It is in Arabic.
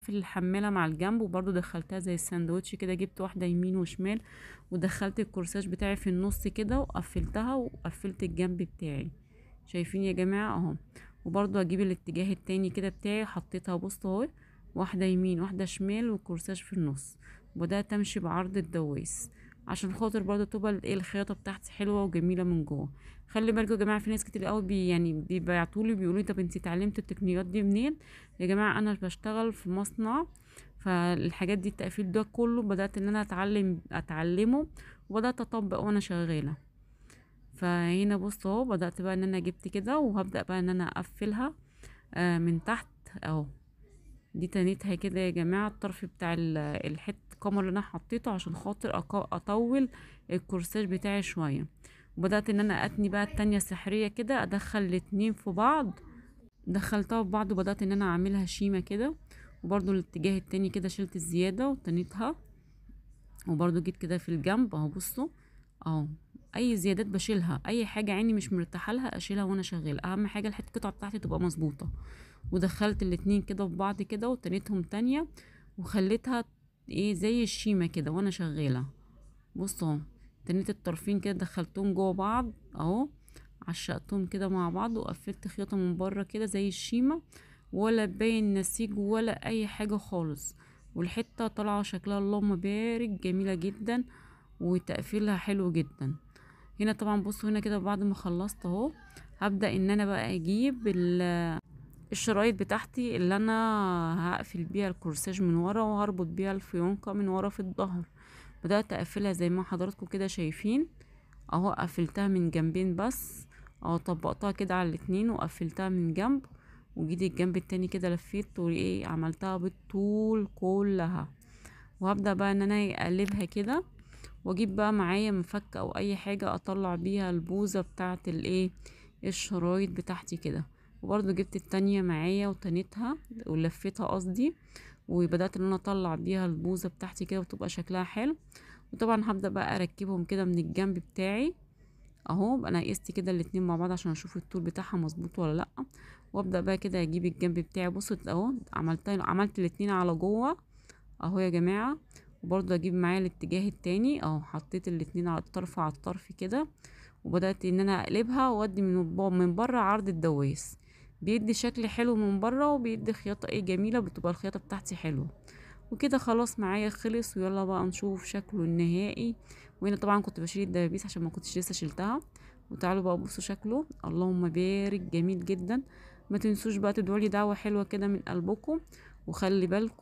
في الحمالة مع الجنب، وبرضو دخلتها زي الساندوتش كده، جبت واحدة يمين وشمال، ودخلت الكورساج بتاعي في النص كده وقفلتها وقفلت الجنب بتاعي. شايفين يا جماعة اهو. وبرضو اجيب الاتجاه التاني كده بتاعي، حطيتها بص اهو، واحدة يمين واحدة شمال والكورساج في النص، وبدأت امشي بعرض الدوايس عشان خاطر برضو تبقى ايه الخياطة بتاعتي حلوة وجميلة من جوه. خلي بالكم يا جماعة، في ناس كتير قوي يعني بيبعتولي بيقولوا لي طب انتي اتعلمتي التقنيات دي منين؟ يا جماعة انا بشتغل في مصنع، فالحاجات دي التقفيل ده كله بدأت ان انا اتعلمه، وبدأت اطبق وانا شغالة. فهنا بص اهو، بدأت بقى ان انا جبت كده، وهبدأ بقى ان انا اقفلها من تحت اهو. دي تانيتها كده يا جماعة، الطرف بتاع الحت الكمر اللي انا حطيته عشان خاطر اطول الكورساج بتاعي شوية. وبدأت ان انا اتني بقى التانية سحرية كده، ادخل الاتنين في بعض، دخلتها في بعض وبدأت ان انا اعملها شيمة كده. وبرضو الاتجاه التاني كده شلت الزيادة وتنيتها، وبرضو جيت كده في الجنب اهو بصوا اهو. اي زيادات بشيلها، اي حاجة عيني مش مرتاحة لها اشيلها وانا شغالة، اهم حاجة القطعة بتاعتي تبقى مظبوطة. ودخلت الاتنين كده في بعض كده وتنيتهم تانية، وخليتها ايه زي الشيمة كده وانا شغالة. بصوا اهو، تنيت الطرفين كده دخلتهم جوه بعض اهو، عشقتهم كده مع بعض، وقفلت خياطة من بره كده زي الشيمة، ولا باين نسيج ولا اي حاجة خالص. والحتة طالعة شكلها اللهم بارك جميلة جدا، وتقفيلها حلو جدا. هنا طبعا بصوا هنا كده بعد ما خلصت اهو، هبدأ ان انا بقى اجيب الشرايط بتاعتي اللي انا هقفل بيها الكورساج من ورا، وهربط بيها الفيونكة من ورا في الظهر. بدأت اقفلها زي ما حضراتكم كده شايفين اهو، قفلتها من جنبين بس اهو، طبقتها كده على الاتنين وقفلتها من جنب، وجيت الجنب التاني كده لفيت وايه عملتها بالطول كلها. وهبدأ بقى ان انا اقلبها كده، واجيب بقى معايا مفك او اي حاجة اطلع بيها البوزة بتاعة الايه الشرايط بتاعتي كده. وبرضو جبت التانية معايا وتنيتها ولفيتها قصدي، وبدأت ان انا اطلع بيها البوزة بتاعتي كده وتبقى شكلها حلو. وطبعا هبدأ بقى اركبهم كده من الجنب بتاعي اهو. انا قست كده الاتنين مع بعض عشان اشوف الطول بتاعها مظبوط ولا لا. وابدأ بقى كده اجيب الجنب بتاعي، بصوا اهو عملت الاتنين على جوه اهو يا جماعة. وبرضه اجيب معايا الاتجاه التاني اهو، حطيت الاتنين على الطرف على الطرف كده، وبدأت ان انا اقلبها وادي من بره عرض الدوايس، بيدي شكل حلو من بره، وبيدي خياطة ايه جميلة، بتبقى الخياطة بتاعتي حلوة. وكده خلاص معايا خلص، ويلا بقى نشوف شكله النهائي. وهنا طبعا كنت بشيل الدبابيس عشان ما كنتش لسه شلتها. وتعالوا بقى بصوا شكله اللهم بارك جميل جدا. ما تنسوش بقى تدعوا لي دعوة حلوة كده من قلبكم، وخلي بالكم